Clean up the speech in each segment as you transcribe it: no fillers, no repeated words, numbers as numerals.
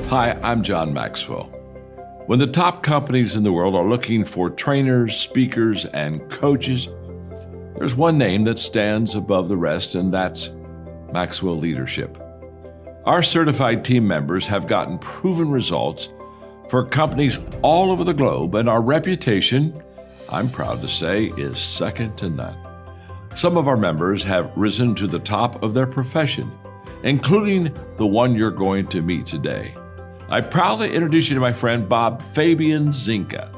Hi, I'm John Maxwell. When the top companies in the world are looking for trainers, speakers, and coaches, there's one name that stands above the rest, and that's Maxwell Leadership. Our certified team members have gotten proven results for companies all over the globe, and our reputation, I'm proud to say, is second to none. Some of our members have risen to the top of their profession, including the one you're going to meet today. I proudly introduce you to my friend Bob Fabian Zinka.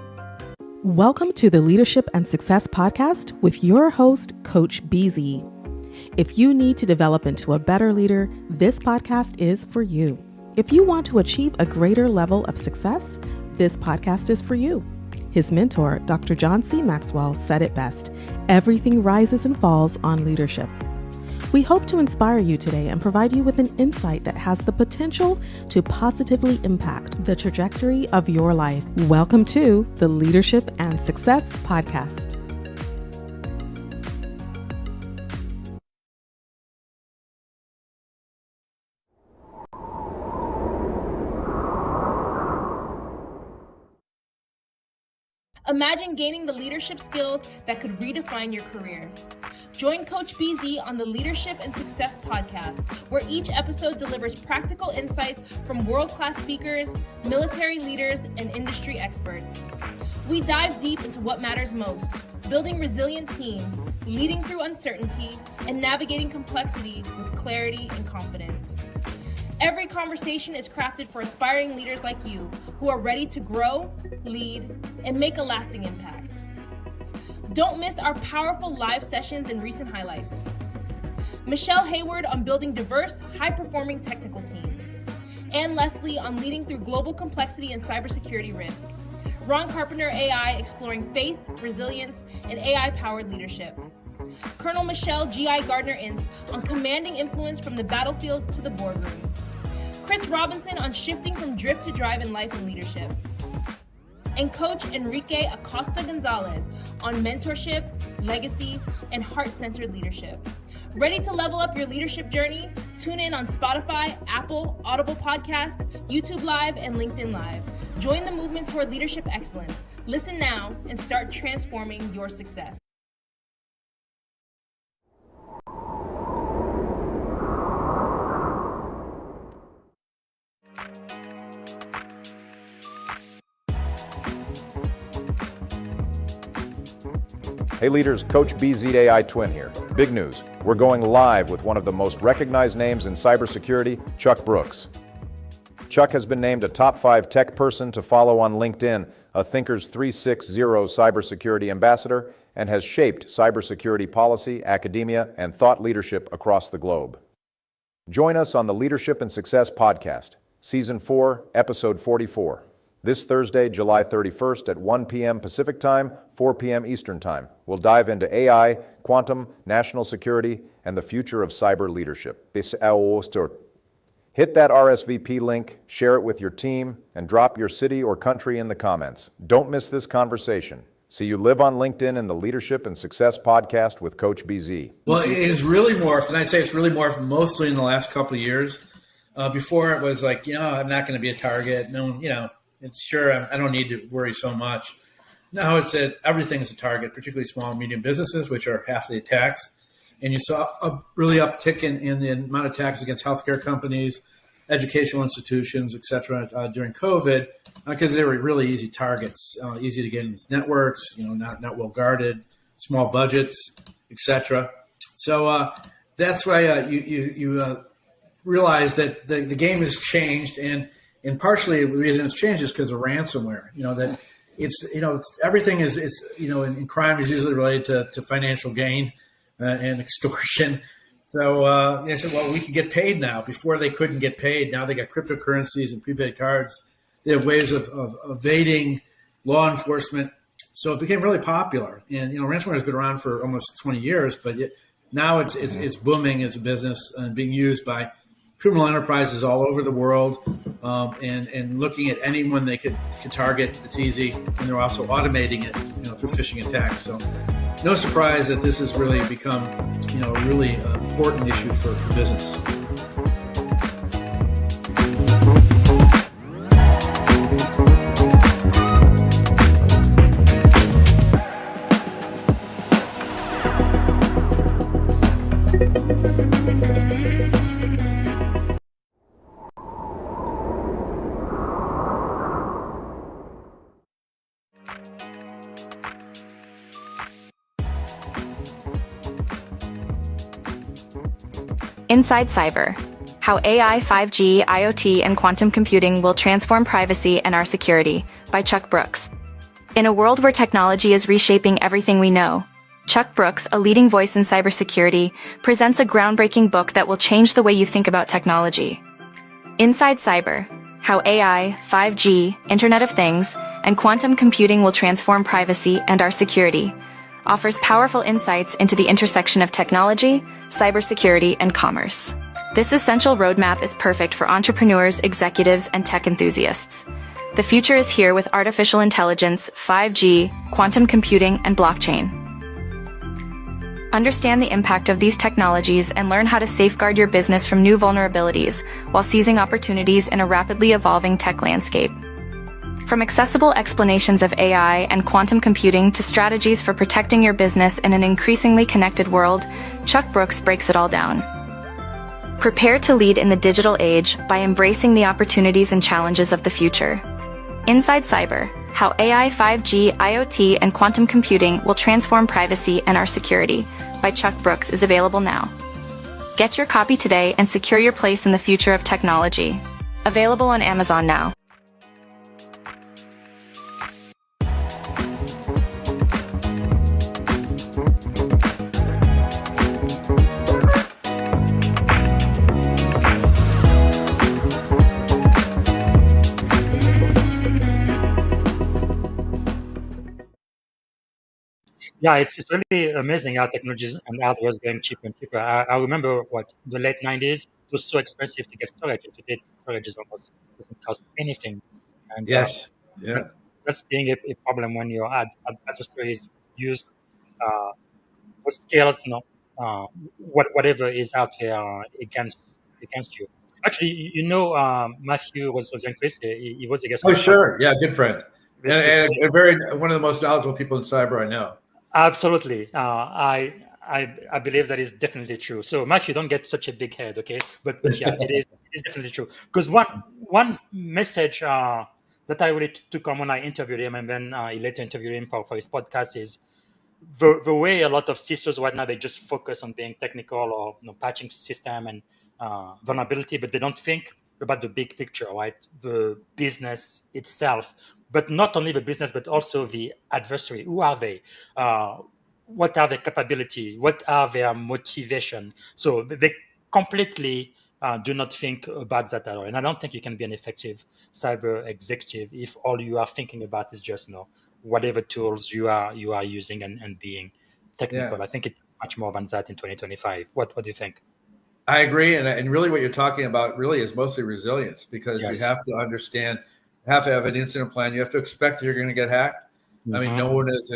Welcome to the Leadership and Success Podcast with your host, Coach BZ. If you need to develop into a better leader, this podcast is for you. If you want to achieve a greater level of success, this podcast is for you. His mentor, Dr. John C. Maxwell, said it best: everything rises and falls on leadership. We hope to inspire you today and provide you with an insight that has the potential to positively impact the trajectory of your life. Welcome to the Leadership and Success Podcast. Imagine gaining the leadership skills that could redefine your career. Join Coach BZ on the Leadership and Success Podcast, where each episode delivers practical insights from world-class speakers, military leaders, and industry experts. We dive deep into what matters most: building resilient teams, leading through uncertainty, and navigating complexity with clarity and confidence. Every conversation is crafted for aspiring leaders like you who are ready to grow, lead, and make a lasting impact. Don't miss our powerful live sessions and recent highlights. Michelle Hayward on building diverse, high-performing technical teams. Ann Leslie on leading through global complexity and cybersecurity risk. Ron Carpenter AI exploring faith, resilience, and AI-powered leadership. Colonel Michelle G.I. Gardner-Ince on commanding influence from the battlefield to the boardroom. Chris Robinson on shifting from drift to drive in life and leadership. And Coach Enrique Acosta Gonzalez on mentorship, legacy, and heart-centered leadership. Ready to level up your leadership journey? Tune in on Spotify, Apple, Audible Podcasts, YouTube Live, and LinkedIn Live. Join the movement toward leadership excellence. Listen now and start transforming your success. Hey leaders, Coach BZ AI Twin here. Big news, we're going live with one of the most recognized names in cybersecurity, Chuck Brooks. Chuck has been named a top 5 tech person to follow on LinkedIn, a Thinkers 360 cybersecurity ambassador, and has shaped cybersecurity policy, academia, and thought leadership across the globe. Join us on the Leadership and Success Podcast, Season 4, Episode 44. This Thursday, July 31st at 1 p.m. Pacific Time, 4 p.m. Eastern Time. We'll dive into AI, quantum, national security, and the future of cyber leadership. Hit that RSVP link, share it with your team, and drop your city or country in the comments. Don't miss this conversation. See you live on LinkedIn in the Leadership and Success Podcast with Coach BZ. Well, it is really morphed, and I'd say it's really morphed mostly in the last couple of years. Before it was like, I'm not going to be a target. No, it's sure I don't need to worry so much. Now it's that everything's a target, particularly small and medium businesses, which are half the attacks. And you saw a really uptick in the amount of attacks against healthcare companies, educational institutions, et cetera, during COVID, because they were really easy targets, easy to get into networks, not well guarded, small budgets, et cetera. So that's why you realize that the game has changed, and partially the reason it's changed is because of ransomware. That it's everything is in crime is usually related to financial gain and extortion. So they said, well, we can get paid now. Before they couldn't get paid. Now they got cryptocurrencies and prepaid cards. They have ways of evading law enforcement. So it became really popular. And ransomware has been around for almost 20 years, but now it's booming as a business and being used by criminal enterprises all over the world, and looking at anyone they could target. It's easy, and they're also automating it, through phishing attacks. So, no surprise that this has really become, a really important issue for business. Inside Cyber: How AI, 5G, IoT, and quantum computing will transform privacy and our security, by Chuck Brooks. In a world where technology is reshaping everything we know, Chuck Brooks, a leading voice in cybersecurity, presents a groundbreaking book that will change the way you think about technology. Inside Cyber: How AI, 5G, Internet of Things, and quantum computing will transform privacy and our security, offers powerful insights into the intersection of technology, cybersecurity, and commerce. This essential roadmap is perfect for entrepreneurs, executives, and tech enthusiasts. The future is here with artificial intelligence, 5G, quantum computing, and blockchain. Understand the impact of these technologies and learn how to safeguard your business from new vulnerabilities while seizing opportunities in a rapidly evolving tech landscape. From accessible explanations of AI and quantum computing to strategies for protecting your business in an increasingly connected world, Chuck Brooks breaks it all down. Prepare to lead in the digital age by embracing the opportunities and challenges of the future. Inside Cyber: How AI, 5G, IoT, and quantum computing will transform privacy and our security, by Chuck Brooks, is available now. Get your copy today and secure your place in the future of technology. Available on Amazon now. Yeah, it's really amazing how technologies and hardware is getting cheaper and cheaper. I remember the late 90s, it was so expensive to get storage, and today storage is almost doesn't cost anything. And Yes. that, Yeah. that's being a problem when your adversaries use uh, the skills, whatever is out there against you. Actually, Matthew was increased. He was a guest on Oh, the podcast. sure. Yeah, good friend. And a very one of the most knowledgeable people in cyber I know. Absolutely. I believe that is definitely true. So Matthew, don't get such a big head, okay? But yeah, it is definitely true. Because one message that I really took on when I interviewed him, and then he later interviewed him for his podcast, is the way a lot of CISOs right now, they just focus on being technical or patching system and vulnerability, but they don't think about the big picture, right? The business itself, but not only the business, but also the adversary. Who are they? What are their capability? What are their motivation? So they completely do not think about that at all. And I don't think you can be an effective cyber executive if all you are thinking about is just whatever tools you are using and being technical. Yeah. I think it's much more than that in 2025. What do you think? I agree, and really, what you're talking about really is mostly resilience, because you Yes. have to understand, you have to have an incident plan. You have to expect that you're going to get hacked. I mean, no one is,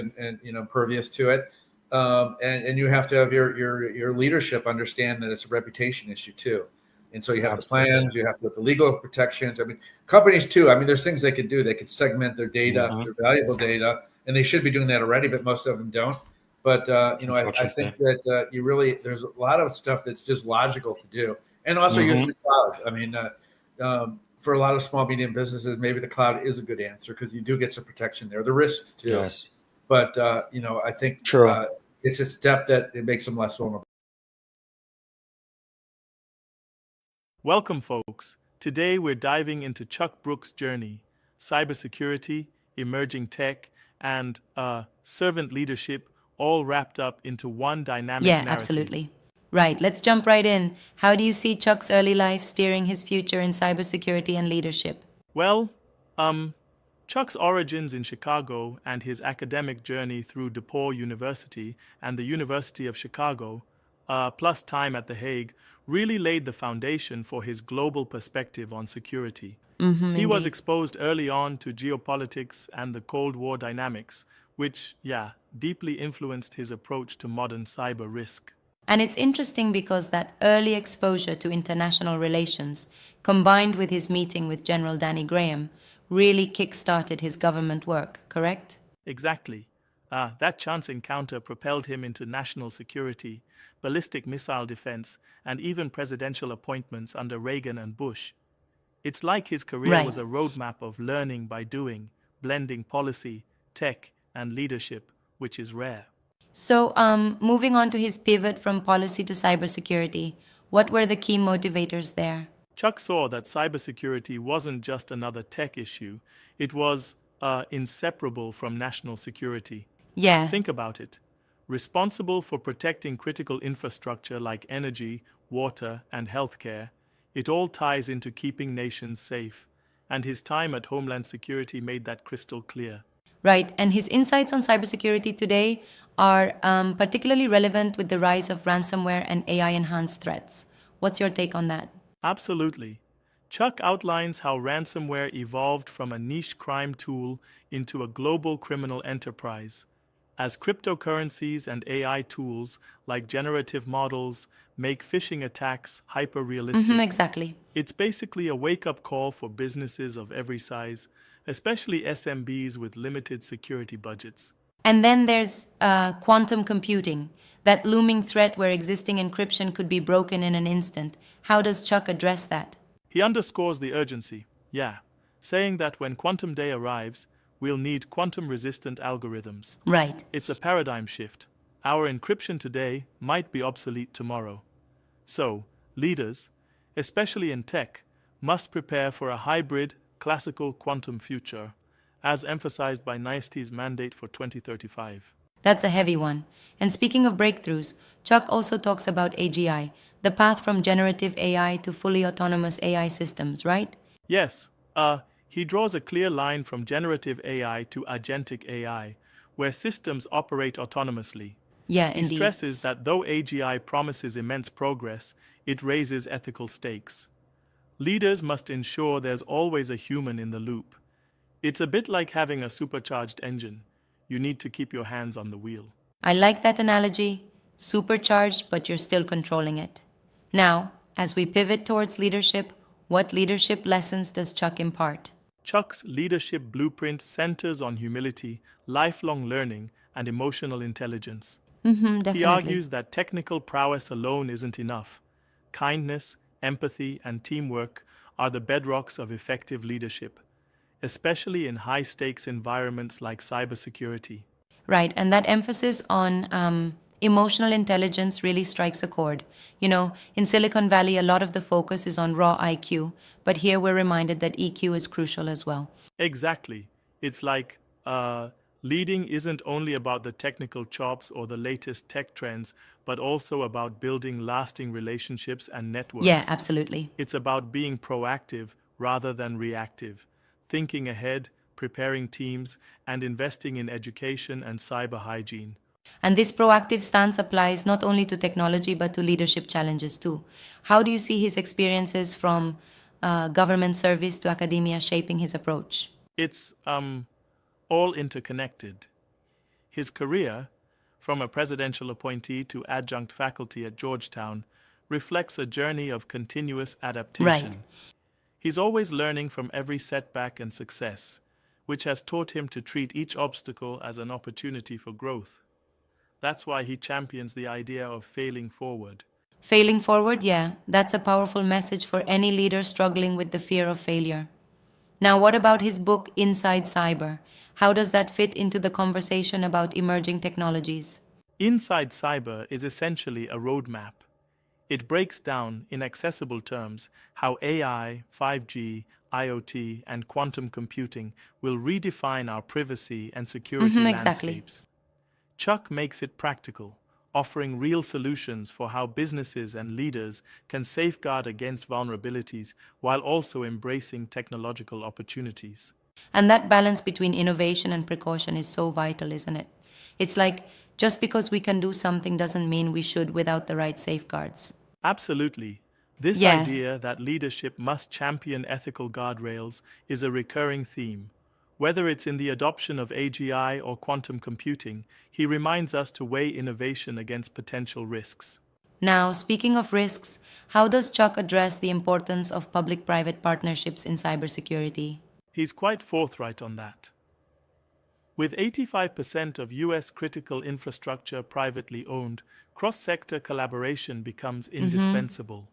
pervious to it, and you have to have your leadership understand that it's a reputation issue too. And so you have Absolutely. the plans, you have to have the legal protections. I mean, companies too. I mean, there's things they could do. They could segment their data, their valuable data, and they should be doing that already, but most of them don't. But I think that there's a lot of stuff that's just logical to do, and also use the cloud. I mean, for a lot of small medium businesses, maybe the cloud is a good answer because you do get some protection there. The risks too, Yes. but I think True. it's a step that it makes them less vulnerable. Welcome, folks. Today we're diving into Chuck Brooks' journey: cybersecurity, emerging tech, and servant leadership, all wrapped up into one dynamic Yeah, narrative. absolutely. Right, let's jump right in. How do you see Chuck's early life steering his future in cybersecurity and leadership? Well, Chuck's origins in Chicago and his academic journey through DePaul University and the University of Chicago, plus time at The Hague, really laid the foundation for his global perspective on security. He was exposed early on to geopolitics and the Cold War dynamics, which, deeply influenced his approach to modern cyber risk. And it's interesting because that early exposure to international relations, combined with his meeting with General Danny Graham, really kick-started his government work, correct? Exactly. That chance encounter propelled him into national security, ballistic missile defense, and even presidential appointments under Reagan and Bush. It's like his career was a roadmap of learning by doing, blending policy, tech, and leadership, which is rare. So, moving on to his pivot from policy to cybersecurity, What were the key motivators there? Chuck saw that cybersecurity wasn't just another tech issue, it was inseparable from national security. Yeah, Think about it. Responsible for protecting critical infrastructure like energy, water, and healthcare, it all ties into keeping nations safe. And his time at Homeland Security made that crystal clear. right. And his insights on cybersecurity today are particularly relevant with the rise of ransomware and AI enhanced threats. What's your take on that? Absolutely. Chuck outlines how ransomware evolved from a niche crime tool into a global criminal enterprise. As cryptocurrencies and AI tools like generative models make phishing attacks hyper-realistic, Exactly. it's basically a wake-up call for businesses of every size, especially SMBs with limited security budgets. And then there's quantum computing, that looming threat where existing encryption could be broken in an instant. How does Chuck address that? He underscores the urgency, saying that when quantum day arrives, we'll need quantum-resistant algorithms. Right. It's a paradigm shift. Our encryption today might be obsolete tomorrow. So, leaders, especially in tech, must prepare for a hybrid, classical quantum future, as emphasized by NIST's mandate for 2035. That's a heavy one. And speaking of breakthroughs, Chuck also talks about AGI, the path from generative AI to fully autonomous AI systems, right? Yes, he draws a clear line from generative AI to agentic AI, where systems operate autonomously. Yeah, He indeed. stresses that though AGI promises immense progress, it raises ethical stakes. Leaders must ensure there's always a human in the loop. It's a bit like having a supercharged engine. You need to keep your hands on the wheel. I like that analogy. Supercharged, but you're still controlling it. Now, as we pivot towards leadership, what leadership lessons does Chuck impart? Chuck's leadership blueprint centers on humility, lifelong learning, and emotional intelligence. Definitely. He argues that technical prowess alone isn't enough. Kindness, empathy, and teamwork are the bedrocks of effective leadership, especially in high-stakes environments like cybersecurity. Right, and that emphasis on emotional intelligence really strikes a chord. You know, in Silicon Valley, a lot of the focus is on raw IQ, but here we're reminded that EQ is crucial as well. Exactly. It's like leading isn't only about the technical chops or the latest tech trends, but also about building lasting relationships and networks. Yeah, absolutely. It's about being proactive rather than reactive, thinking ahead, preparing teams, and investing in education and cyber hygiene. And this proactive stance applies not only to technology but to leadership challenges too. How do you see his experiences from government service to academia shaping his approach? It's all interconnected. His career, from a presidential appointee to adjunct faculty at Georgetown, reflects a journey of continuous adaptation. Right. He's always learning from every setback and success, which has taught him to treat each obstacle as an opportunity for growth. That's why he champions the idea of failing forward. Failing forward, yeah, that's a powerful message for any leader struggling with the fear of failure. Now, what about his book, Inside Cyber? How does that fit into the conversation about emerging technologies? Inside Cyber is essentially a roadmap. It breaks down, in accessible terms, how AI, 5G, IoT, and quantum computing will redefine our privacy and security exactly. landscapes. Chuck makes it practical, offering real solutions for how businesses and leaders can safeguard against vulnerabilities while also embracing technological opportunities. And that balance between innovation and precaution is so vital, isn't it? It's like just because we can do something doesn't mean we should without the right safeguards. Absolutely. This Yeah. idea that leadership must champion ethical guardrails is a recurring theme. Whether it's in the adoption of AGI or quantum computing, he reminds us to weigh innovation against potential risks. Now, speaking of risks, how does Chuck address the importance of public-private partnerships in cybersecurity? He's quite forthright on that. With 85% of US critical infrastructure privately owned, cross-sector collaboration becomes indispensable.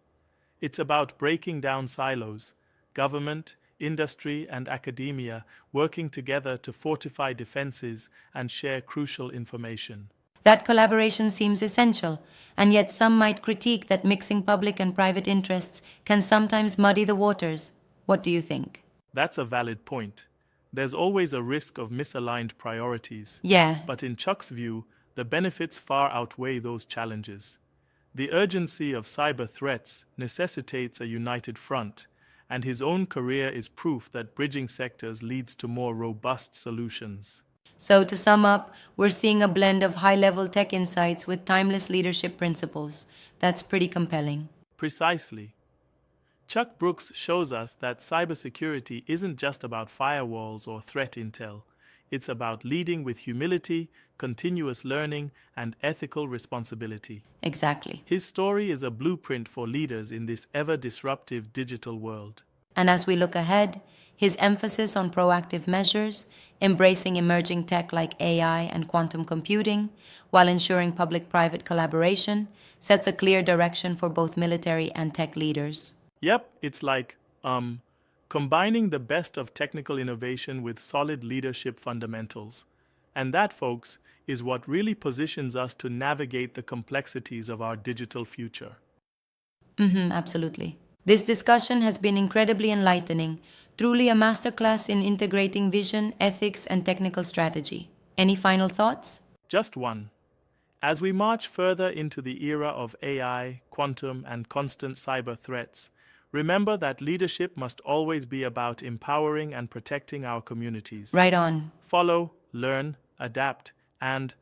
It's about breaking down silos, government, industry, and academia working together to fortify defenses and share crucial information. That collaboration seems essential, and yet some might critique that mixing public and private interests can sometimes muddy the waters. What do you think? That's a valid point. There's always a risk of misaligned priorities. Yeah, But in Chuck's view, the benefits far outweigh those challenges. The urgency of cyber threats necessitates a united front, and his own career is proof that bridging sectors leads to more robust solutions. so to sum up, we're seeing a blend of high level tech insights with timeless leadership principles. That's pretty compelling. Precisely. Chuck Brooks shows us that cybersecurity isn't just about firewalls or threat intel. It's about leading with humility, continuous learning, and ethical responsibility. Exactly. His story is a blueprint for leaders in this ever-disruptive digital world. And as we look ahead, his emphasis on proactive measures, embracing emerging tech like AI and quantum computing, while ensuring public private collaboration, sets a clear direction for both military and tech leaders. Yep, it's like, combining the best of technical innovation with solid leadership fundamentals. And that, folks, is what really positions us to navigate the complexities of our digital future. Absolutely. This discussion has been incredibly enlightening, truly a masterclass in integrating vision, ethics, and technical strategy. Any final thoughts? Just one. As we march further into the era of AI, quantum, and constant cyber threats, remember that leadership must always be about empowering and protecting our communities. Right on. Follow, learn, adapt, and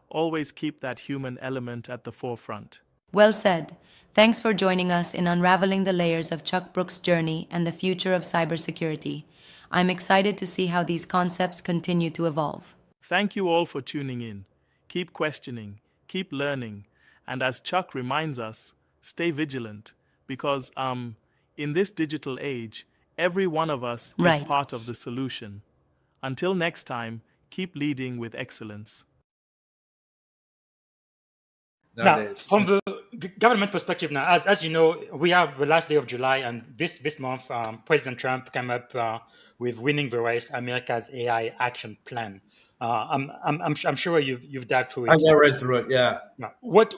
always keep that human element at the forefront. Well said. Thanks for joining us in unraveling the layers of Chuck Brooks' journey and the future of cybersecurity. I'm excited to see how these concepts continue to evolve. Thank you all for tuning in. Keep questioning, keep learning, and as Chuck reminds us, stay vigilant, because in this digital age, every one of us is Right. part of the solution. Until next time, keep leading with excellence. Now, Nowadays. from the government perspective, now, as you know, we have the last day of July, and this month, President Trump came up with Winning the Race, America's AI Action Plan. I'm sure you've dived through it. I read through it. Yeah. Now, what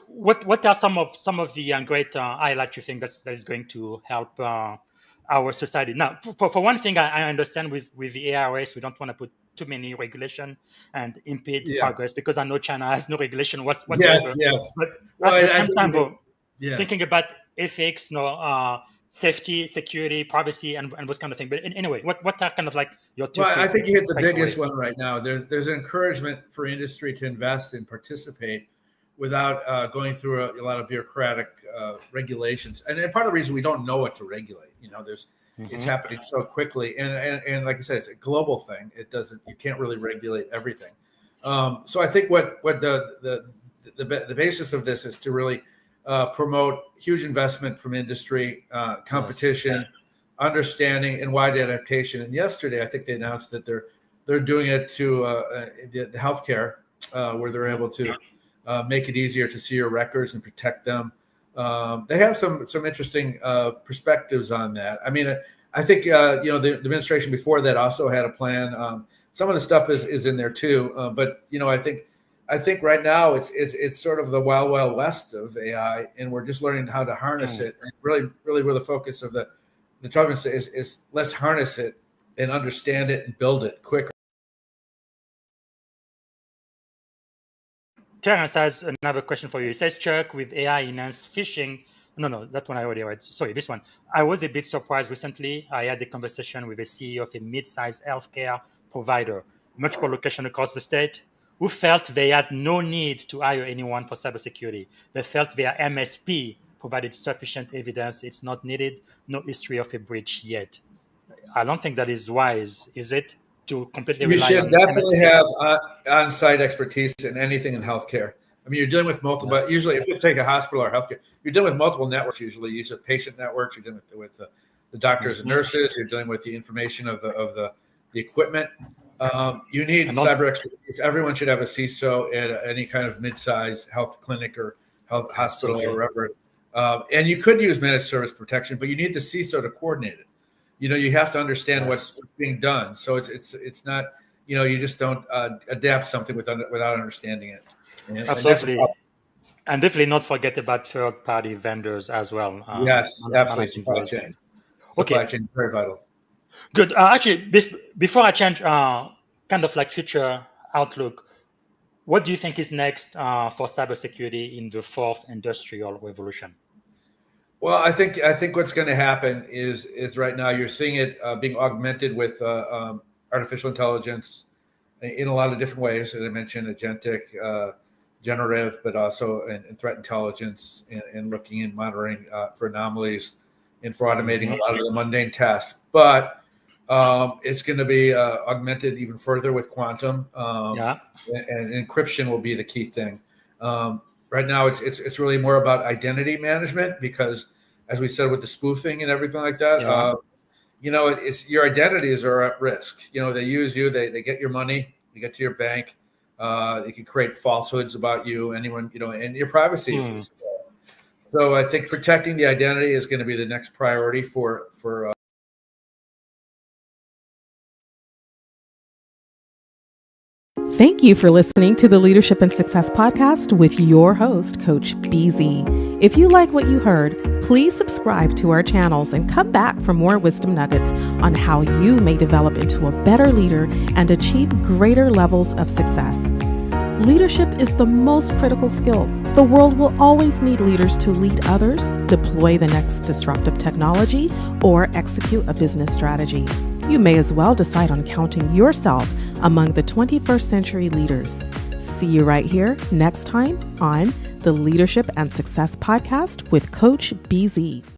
are some of the great highlights you think that is going to help our society? Now, for one thing, I understand with the AI race, we don't want to put too many regulation and impede progress, because I know China has no regulation whatsoever. Yes. But Well, at the I same think time, that- though, thinking about ethics, safety, security, privacy, and those kind of things. But anyway, what are kind of like your two? Well, I think you hit the takeaways? biggest one right now. There's an encouragement for industry to invest and participate without going through a lot of bureaucratic regulations. And part of the reason we don't know what to regulate, it's happening so quickly. And like I said, it's a global thing. You can't really regulate everything. So I think what the basis of this is to really promote huge investment from industry, competition, understanding, and wide adaptation. And yesterday, I think they announced that they're doing it to the healthcare, where they're able to make it easier to see your records and protect them. They have some interesting perspectives on that. I mean, I think the administration before that also had a plan. Some of the stuff is in there too, but I think right now it's sort of the wild west of AI, and we're just learning how to harness it. And really where the focus of the government is let's harness it and understand it and build it quicker. Terrence has another question for you. He says, Chuck, with AI enhanced phishing. No, that one I already read. Sorry, this one. I was a bit surprised recently. I had a conversation with a CEO of a mid-sized healthcare provider, multiple locations across the state, who felt they had no need to hire anyone for cybersecurity. They felt their MSP provided sufficient evidence it's not needed, no history of a breach yet. I don't think that is wise, is it? To completely rely on You should definitely MSP? have on-site expertise in anything in healthcare. I mean, you're dealing with multiple, but usually if you take a hospital or healthcare, you're dealing with multiple networks. Usually you use patient networks, you're dealing with the doctors and nurses, you're dealing with the information of the equipment. You need cyber expertise. Everyone should have a CISO at any kind of mid-sized health clinic or health hospital or wherever. And you could use managed service protection, but you need the CISO to coordinate it. You have to understand what's being done. So it's not, you just don't adapt something without understanding it. And that's Absolutely. And definitely not forget about third-party vendors as well. yes, absolutely. Supply Interesting. chain. Supply Okay, chain is very vital. good. Actually, before I change kind of like future outlook, what do you think is next for cybersecurity in the fourth industrial revolution? Well, I think what's going to happen is right now you're seeing it being augmented with artificial intelligence in a lot of different ways. As I mentioned, agentic, generative, but also in threat intelligence and looking and monitoring for anomalies and for automating a lot of the mundane tasks. But it's going to be augmented even further with quantum, Yeah. and encryption will be the key thing. Right now, it's really more about identity management because, as we said, with the spoofing and everything like that, it's your identities are at risk. They use you, they get your money, they get to your bank, they can create falsehoods about you, anyone, and your privacy is. So I think protecting the identity is going to be the next priority for. Thank you for listening to the Leadership and Success Podcast with your host, Coach BZ. If you like what you heard, please subscribe to our channels and come back for more wisdom nuggets on how you may develop into a better leader and achieve greater levels of success. Leadership is the most critical skill. The world will always need leaders to lead others, deploy the next disruptive technology, or execute a business strategy. You may as well decide on counting yourself among the 21st century leaders. See you right here next time on the Leadership and Success Podcast with Coach BZ.